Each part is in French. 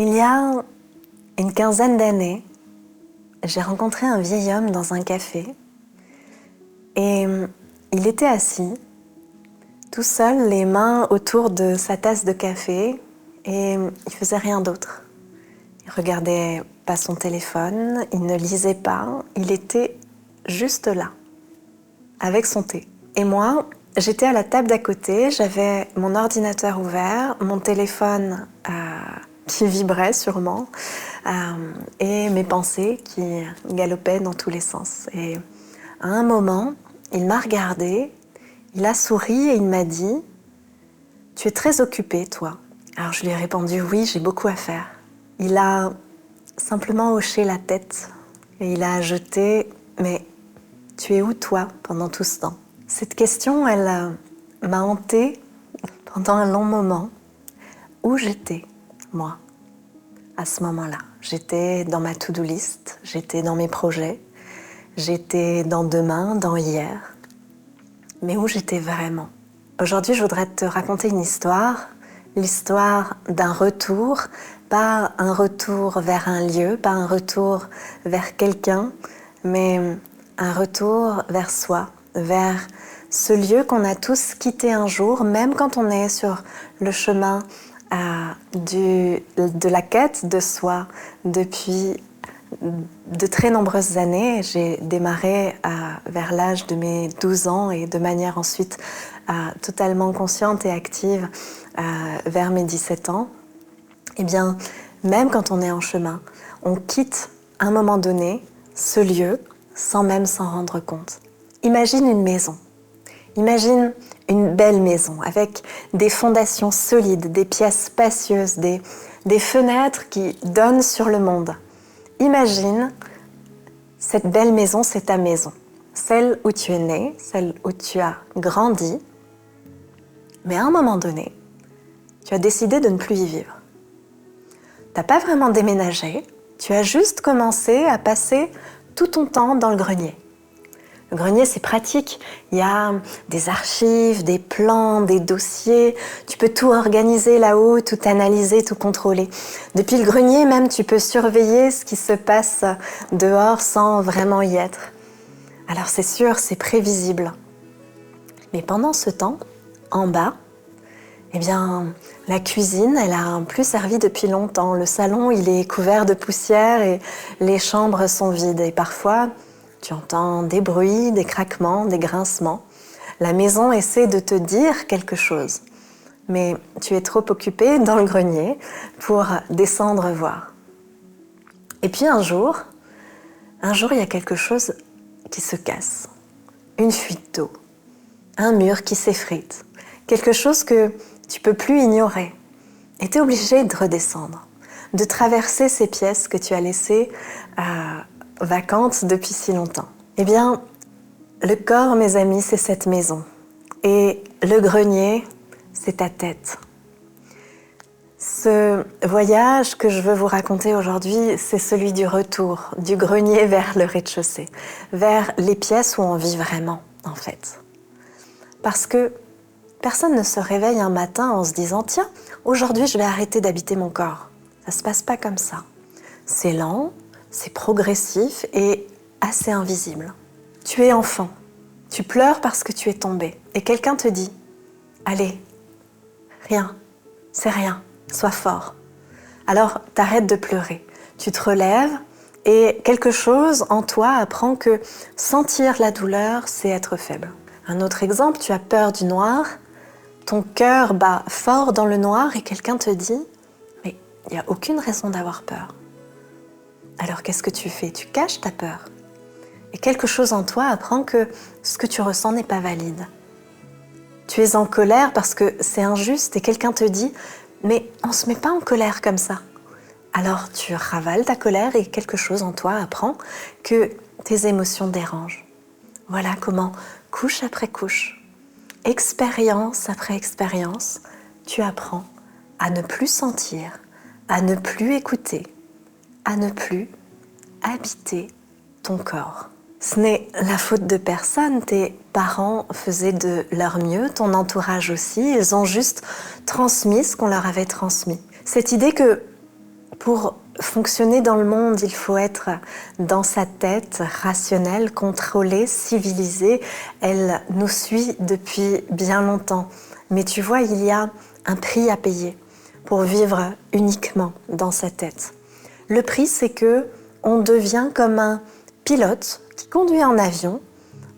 Il y a une quinzaine d'années, j'ai rencontré un vieil homme dans un café et il était assis, tout seul, les mains autour de sa tasse de café et il faisait rien d'autre. Il regardait pas son téléphone, il ne lisait pas, il était juste là, avec son thé. Et moi, j'étais à la table d'à côté, j'avais mon ordinateur ouvert, mon téléphone qui vibrait sûrement, et mes pensées qui galopaient dans tous les sens. Et à un moment, il m'a regardé, il a souri et il m'a dit « Tu es très occupée, toi ». Alors je lui ai répondu « Oui, j'ai beaucoup à faire ». Il a simplement hoché la tête et il a ajouté « Mais tu es où, toi, pendant tout ce temps ?» Cette question, elle m'a hantée pendant un long moment. Où j'étais, moi, à ce moment-là? J'étais dans ma to-do list, j'étais dans mes projets, j'étais dans demain, dans hier. Mais où j'étais vraiment? Aujourd'hui, je voudrais te raconter une histoire, l'histoire d'un retour, pas un retour vers un lieu, pas un retour vers quelqu'un, mais un retour vers soi, vers ce lieu qu'on a tous quitté un jour, même quand on est sur le chemin de la quête de soi depuis de très nombreuses années. J'ai démarré vers l'âge de mes 12 ans et de manière ensuite totalement consciente et active vers mes 17 ans. Eh bien, même quand on est en chemin, on quitte à un moment donné ce lieu sans même s'en rendre compte. Imagine une maison. Imagine une belle maison avec des fondations solides, des pièces spacieuses, des fenêtres qui donnent sur le monde. Imagine cette belle maison, c'est ta maison. Celle où tu es né, celle où tu as grandi. Mais à un moment donné, tu as décidé de ne plus y vivre. Tu n'as pas vraiment déménagé, tu as juste commencé à passer tout ton temps dans le grenier. Le grenier, c'est pratique. Il y a des archives, des plans, des dossiers. Tu peux tout organiser là-haut, tout analyser, tout contrôler. Depuis le grenier, même, tu peux surveiller ce qui se passe dehors sans vraiment y être. Alors c'est sûr, c'est prévisible. Mais pendant ce temps, en bas, eh bien, la cuisine, elle a plus servi depuis longtemps. Le salon, il est couvert de poussière et les chambres sont vides. Et parfois, tu entends des bruits, des craquements, des grincements. La maison essaie de te dire quelque chose, mais tu es trop occupé dans le grenier pour descendre voir. Et puis un jour, il y a quelque chose qui se casse. Une fuite d'eau, un mur qui s'effrite, quelque chose que tu peux plus ignorer. Et tu es obligé de redescendre, de traverser ces pièces que tu as laissées vacantes depuis si longtemps. Eh bien, le corps, mes amis, c'est cette maison. Et le grenier, c'est ta tête. Ce voyage que je veux vous raconter aujourd'hui, c'est celui du retour, du grenier vers le rez-de-chaussée, vers les pièces où on vit vraiment, en fait. Parce que personne ne se réveille un matin en se disant « Tiens, aujourd'hui, je vais arrêter d'habiter mon corps ». Ça ne se passe pas comme ça. C'est lent, c'est progressif et assez invisible. Tu es enfant, tu pleures parce que tu es tombé et quelqu'un te dit « Allez, rien, c'est rien, sois fort ». Alors t'arrêtes de pleurer, tu te relèves et quelque chose en toi apprend que sentir la douleur, c'est être faible. Un autre exemple, tu as peur du noir, ton cœur bat fort dans le noir et quelqu'un te dit « Mais il n'y a aucune raison d'avoir peur ». Alors qu'est-ce que tu fais? Tu caches ta peur. Et quelque chose en toi apprend que ce que tu ressens n'est pas valide. Tu es en colère parce que c'est injuste et quelqu'un te dit « Mais on ne se met pas en colère comme ça ». Alors tu ravales ta colère et quelque chose en toi apprend que tes émotions dérangent. Voilà comment, couche après couche, expérience après expérience, tu apprends à ne plus sentir, à ne plus écouter, à ne plus habiter ton corps. Ce n'est la faute de personne, tes parents faisaient de leur mieux, ton entourage aussi, ils ont juste transmis ce qu'on leur avait transmis. Cette idée que Pour fonctionner dans le monde, il faut être dans sa tête, rationnelle, contrôlée, civilisée. Elle nous suit depuis bien longtemps. Mais tu vois, il y a un prix à payer pour vivre uniquement dans sa tête. Le prix, c'est que on devient comme un pilote qui conduit en avion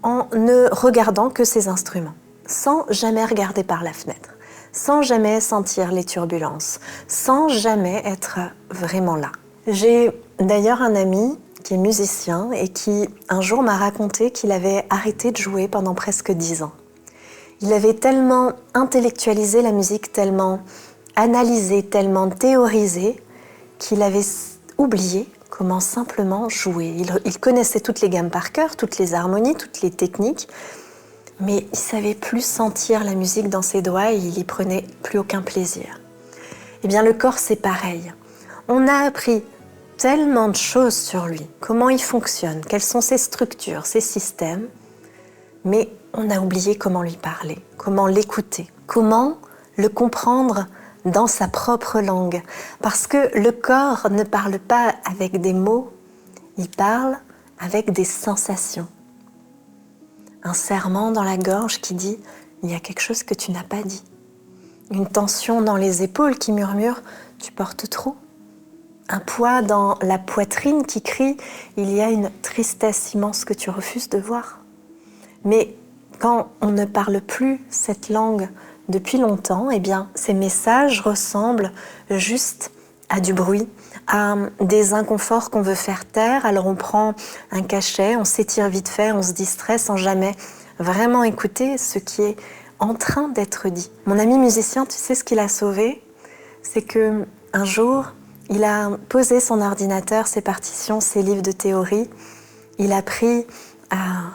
en ne regardant que ses instruments, sans jamais regarder par la fenêtre, sans jamais sentir les turbulences, sans jamais être vraiment là. J'ai d'ailleurs un ami qui est musicien et qui un jour m'a raconté qu'il avait arrêté de jouer pendant presque 10 ans. Il avait tellement intellectualisé la musique, tellement analysé, tellement théorisé qu'il avait oublié comment simplement jouer. Il connaissait toutes les gammes par cœur, toutes les harmonies, toutes les techniques, mais il ne savait plus sentir la musique dans ses doigts et il n'y prenait plus aucun plaisir. Eh bien, le corps, c'est pareil. On a appris tellement de choses sur lui, comment il fonctionne, quelles sont ses structures, ses systèmes, mais on a oublié comment lui parler, comment l'écouter, comment le comprendre dans sa propre langue. Parce que le corps ne parle pas avec des mots, il parle avec des sensations. Un serrement dans la gorge qui dit « il y a quelque chose que tu n'as pas dit ». Une tension dans les épaules qui murmure « tu portes trop ». Un poids dans la poitrine qui crie « il y a une tristesse immense que tu refuses de voir ». Mais quand on ne parle plus cette langue depuis longtemps, eh bien, ces messages ressemblent juste à du bruit, à des inconforts qu'on veut faire taire. Alors on prend un cachet, on s'étire vite fait, on se distrait sans jamais vraiment écouter ce qui est en train d'être dit. Mon ami musicien, tu sais ce qu'il a sauvé? C'est que un jour, il a posé son ordinateur, ses partitions, ses livres de théorie. Il a pris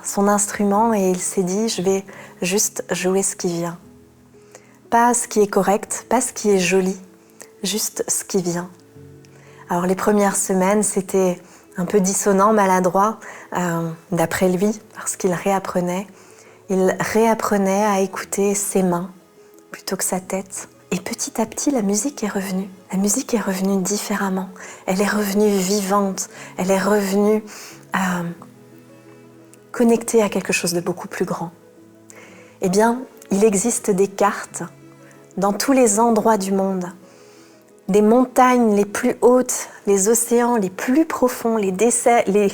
son instrument et il s'est dit « je vais juste jouer ce qui vient ». Pas ce qui est correct, pas ce qui est joli, juste ce qui vient. Alors les premières semaines, c'était un peu dissonant, maladroit, d'après lui, parce qu'il réapprenait. Il réapprenait à écouter ses mains plutôt que sa tête. Et petit à petit, la musique est revenue. La musique est revenue différemment. Elle est revenue vivante. Elle est revenue connectée à quelque chose de beaucoup plus grand. Eh bien, il existe des cartes dans tous les endroits du monde. Des montagnes les plus hautes, les océans les plus profonds, les déserts les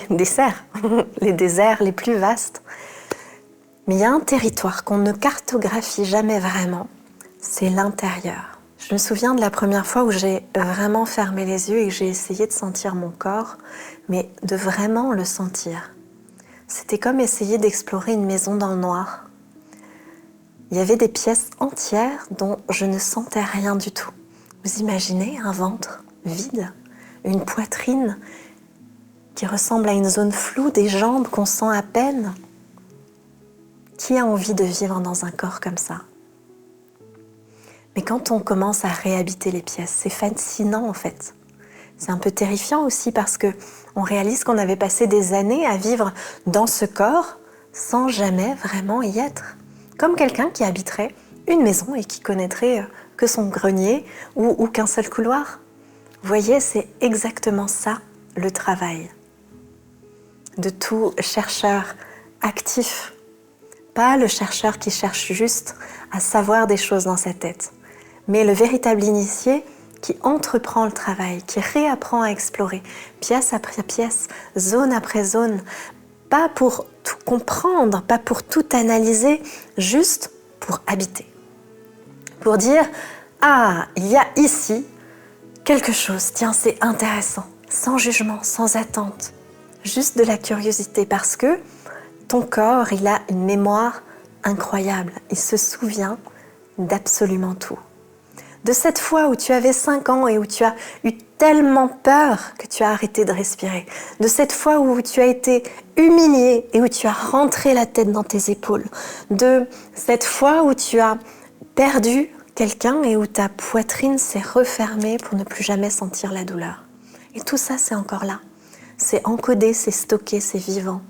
plus vastes. Mais il y a un territoire qu'on ne cartographie jamais vraiment, c'est l'intérieur. Je me souviens de la première fois où j'ai vraiment fermé les yeux et que j'ai essayé de sentir mon corps, mais de vraiment le sentir. C'était comme essayer d'explorer une maison dans le noir. Il y avait des pièces entières dont je ne sentais rien du tout. Vous imaginez un ventre vide, une poitrine qui ressemble à une zone floue, des jambes qu'on sent à peine. Qui a envie de vivre dans un corps comme ça? Mais quand on commence à réhabiter les pièces, c'est fascinant en fait. C'est un peu terrifiant aussi parce que on réalise qu'on avait passé des années à vivre dans ce corps sans jamais vraiment y être. Comme quelqu'un qui habiterait une maison et qui connaîtrait que son grenier ou qu'un seul couloir. Vous voyez, c'est exactement ça le travail de tout chercheur actif. Pas le chercheur qui cherche juste à savoir des choses dans sa tête, mais le véritable initié qui entreprend le travail, qui réapprend à explorer pièce après pièce, zone après zone, pas pour tout comprendre, pas pour tout analyser, juste pour habiter. Pour dire « Ah, il y a ici quelque chose, tiens, c'est intéressant », sans jugement, sans attente, juste de la curiosité, parce que ton corps, il a une mémoire incroyable, il se souvient d'absolument tout. De cette fois où tu avais 5 ans et où tu as eu tellement peur que tu as arrêté de respirer. De cette fois où tu as été humilié et où tu as rentré la tête dans tes épaules. De cette fois où tu as perdu quelqu'un et où ta poitrine s'est refermée pour ne plus jamais sentir la douleur. Et tout ça, c'est encore là. C'est encodé, c'est stocké, c'est vivant.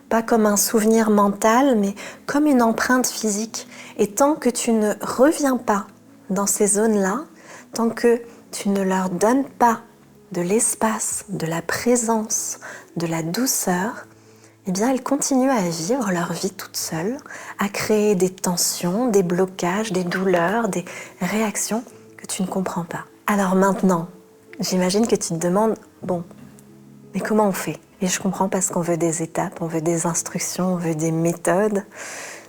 Pas comme un souvenir mental, mais comme une empreinte physique. Et tant que tu ne reviens pas dans ces zones-là, tant que tu ne leur donnes pas de l'espace, de la présence, de la douceur, eh bien, elles continuent à vivre leur vie toutes seules, à créer des tensions, des blocages, des douleurs, des réactions que tu ne comprends pas. Alors maintenant, j'imagine que tu te demandes, bon, mais comment on fait? Et je comprends parce qu'on veut des étapes, on veut des instructions, on veut des méthodes,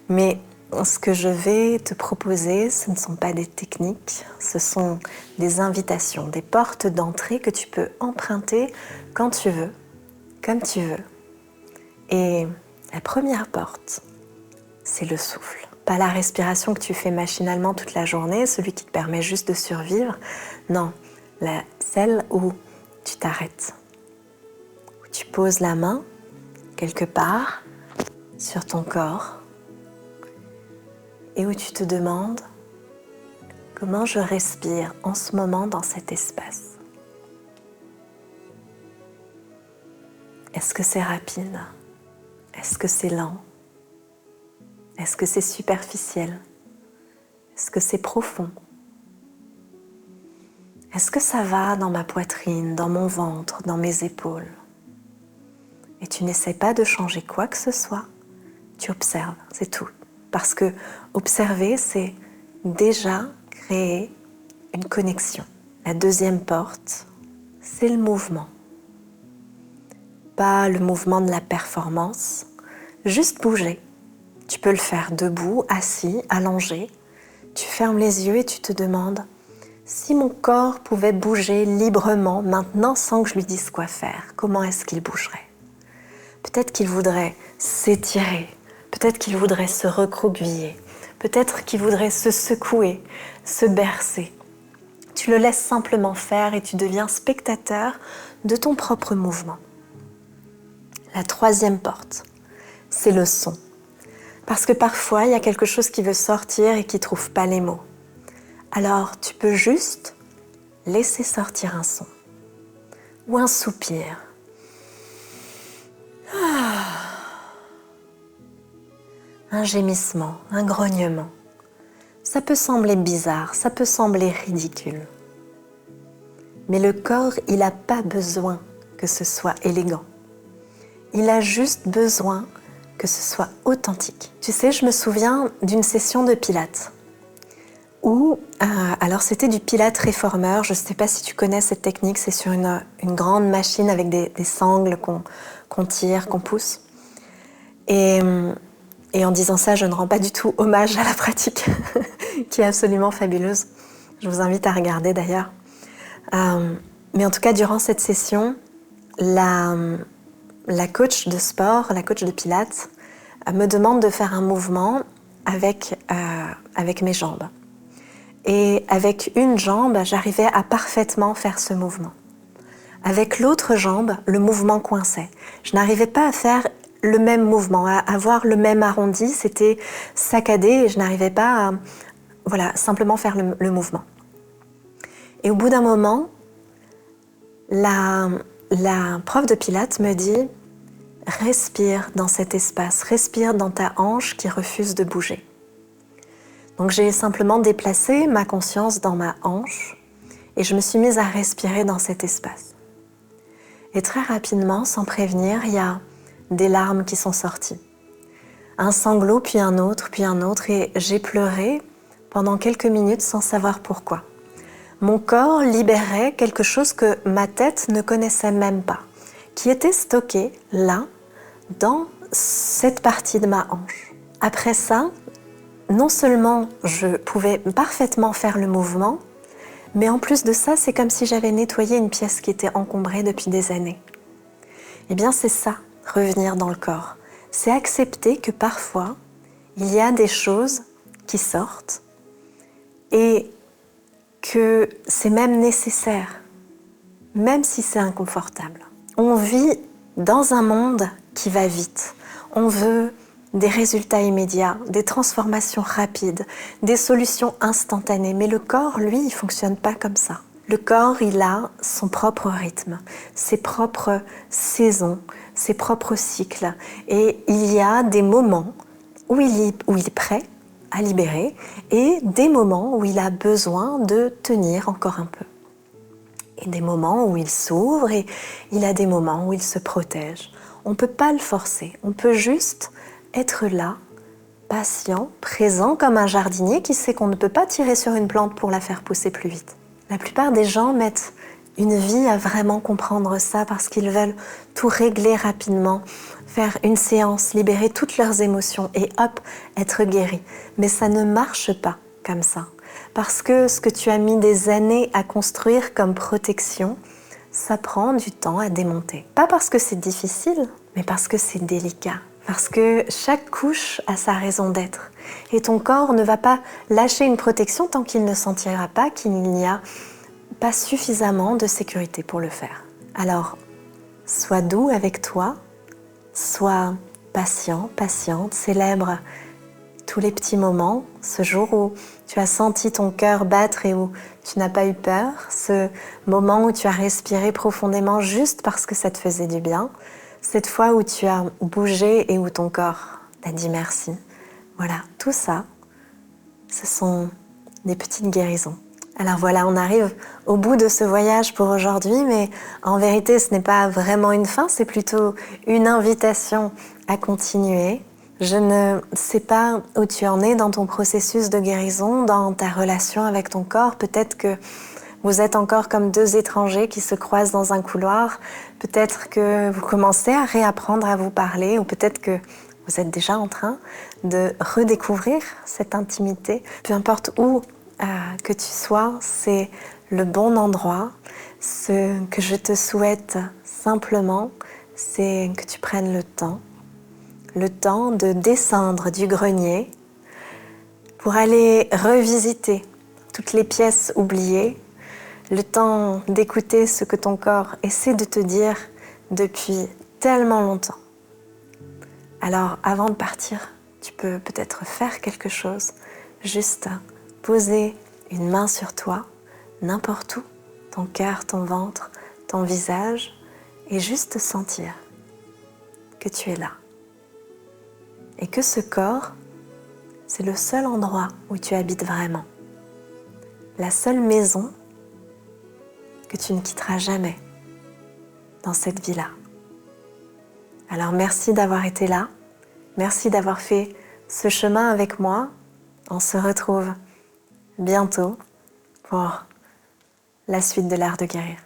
mais ce que je vais te proposer, ce ne sont pas des techniques, ce sont des invitations, des portes d'entrée que tu peux emprunter quand tu veux, comme tu veux. Et la première porte, c'est le souffle. Pas la respiration que tu fais machinalement toute la journée, celui qui te permet juste de survivre. Non, celle où tu t'arrêtes, où tu poses la main quelque part sur ton corps et où tu te demandes comment je respire en ce moment dans cet espace. Est-ce que c'est rapide? Est-ce que c'est lent? Est-ce que c'est superficiel? Est-ce que c'est profond? Est-ce que ça va dans ma poitrine, dans mon ventre, dans mes épaules? Et tu n'essaies pas de changer quoi que ce soit, tu observes, c'est tout. Parce que observer, c'est déjà créer une connexion. La deuxième porte, c'est le mouvement. Pas le mouvement de la performance, juste bouger. Tu peux le faire debout, assis, allongé. Tu fermes les yeux et tu te demandes si mon corps pouvait bouger librement maintenant sans que je lui dise quoi faire, comment est-ce qu'il bougerait? Peut-être qu'il voudrait s'étirer, peut-être qu'il voudrait se recroqueviller, peut-être qu'il voudrait se secouer, se bercer. Tu le laisses simplement faire et tu deviens spectateur de ton propre mouvement. La troisième porte, c'est le son. Parce que parfois, il y a quelque chose qui veut sortir et qui ne trouve pas les mots. Alors, tu peux juste laisser sortir un son ou un soupir. Un gémissement, un grognement. Ça peut sembler bizarre, ça peut sembler ridicule. Mais le corps, il n'a pas besoin que ce soit élégant. Il a juste besoin que ce soit authentique. Tu sais, je me souviens d'une session de pilates où, alors c'était du pilates réformeur, je ne sais pas si tu connais cette technique, c'est sur une grande machine avec des sangles qu'on tire, qu'on pousse. Et en disant ça, je ne rends pas du tout hommage à la pratique, qui est absolument fabuleuse. Je vous invite à regarder d'ailleurs. Mais en tout cas, durant cette session, la coach de sport, la coach de pilates, me demande de faire un mouvement avec mes jambes. Et avec une jambe, j'arrivais à parfaitement faire ce mouvement. Avec l'autre jambe, le mouvement coinçait. Je n'arrivais pas à faire le même mouvement, à avoir le même arrondi, c'était saccadé et je n'arrivais pas à simplement faire le mouvement. Et au bout d'un moment, la prof de pilates me dit « Respire dans cet espace, respire dans ta hanche qui refuse de bouger ». Donc j'ai simplement déplacé ma conscience dans ma hanche et je me suis mise à respirer dans cet espace. Et très rapidement, sans prévenir, il y a des larmes qui sont sorties. Un sanglot, puis un autre, et j'ai pleuré pendant quelques minutes sans savoir pourquoi. Mon corps libérait quelque chose que ma tête ne connaissait même pas, qui était stocké là, dans cette partie de ma hanche. Après ça, non seulement je pouvais parfaitement faire le mouvement, mais en plus de ça, c'est comme si j'avais nettoyé une pièce qui était encombrée depuis des années. Eh bien, c'est ça, revenir dans le corps. C'est accepter que parfois, il y a des choses qui sortent et que c'est même nécessaire, même si c'est inconfortable. On vit dans un monde qui va vite. On veut des résultats immédiats, des transformations rapides, des solutions instantanées. Mais le corps, lui, il ne fonctionne pas comme ça. Le corps, il a son propre rythme, ses propres saisons, ses propres cycles. Et il y a des moments où il est prêt à libérer et des moments où il a besoin de tenir encore un peu. Et des moments où il s'ouvre et il a des moments où il se protège. On ne peut pas le forcer, on peut juste être là, patient, présent comme un jardinier qui sait qu'on ne peut pas tirer sur une plante pour la faire pousser plus vite. La plupart des gens mettent une vie à vraiment comprendre ça parce qu'ils veulent tout régler rapidement, faire une séance, libérer toutes leurs émotions et hop, être guéris. Mais ça ne marche pas comme ça. Parce que ce que tu as mis des années à construire comme protection, ça prend du temps à démonter. Pas parce que c'est difficile, mais parce que c'est délicat. Parce que chaque couche a sa raison d'être. Et ton corps ne va pas lâcher une protection tant qu'il ne sentira pas qu'il n'y a pas suffisamment de sécurité pour le faire. Alors, sois doux avec toi, sois patient, patiente, célèbre tous les petits moments, ce jour où tu as senti ton cœur battre et où tu n'as pas eu peur, ce moment où tu as respiré profondément juste parce que ça te faisait du bien, cette fois où tu as bougé et où ton corps t'a dit merci. Voilà, tout ça, ce sont des petites guérisons. Alors voilà, on arrive au bout de ce voyage pour aujourd'hui, mais en vérité, ce n'est pas vraiment une fin, c'est plutôt une invitation à continuer. Je ne sais pas où tu en es dans ton processus de guérison, dans ta relation avec ton corps. Peut-être que vous êtes encore comme deux étrangers qui se croisent dans un couloir. Peut-être que vous commencez à réapprendre à vous parler, ou peut-être que vous êtes déjà en train de redécouvrir cette intimité. Peu importe où que tu sois, c'est le bon endroit. Ce que je te souhaite simplement, c'est que tu prennes le temps de descendre du grenier pour aller revisiter toutes les pièces oubliées, le temps d'écouter ce que ton corps essaie de te dire depuis tellement longtemps. Alors, avant de partir, tu peux peut-être faire quelque chose, juste poser une main sur toi, n'importe où, ton cœur, ton ventre, ton visage, et juste sentir que tu es là. Et que ce corps, c'est le seul endroit où tu habites vraiment. La seule maison que tu ne quitteras jamais dans cette vie-là. Alors merci d'avoir été là. Merci d'avoir fait ce chemin avec moi. On se retrouve bientôt pour la suite de l'art de guérir.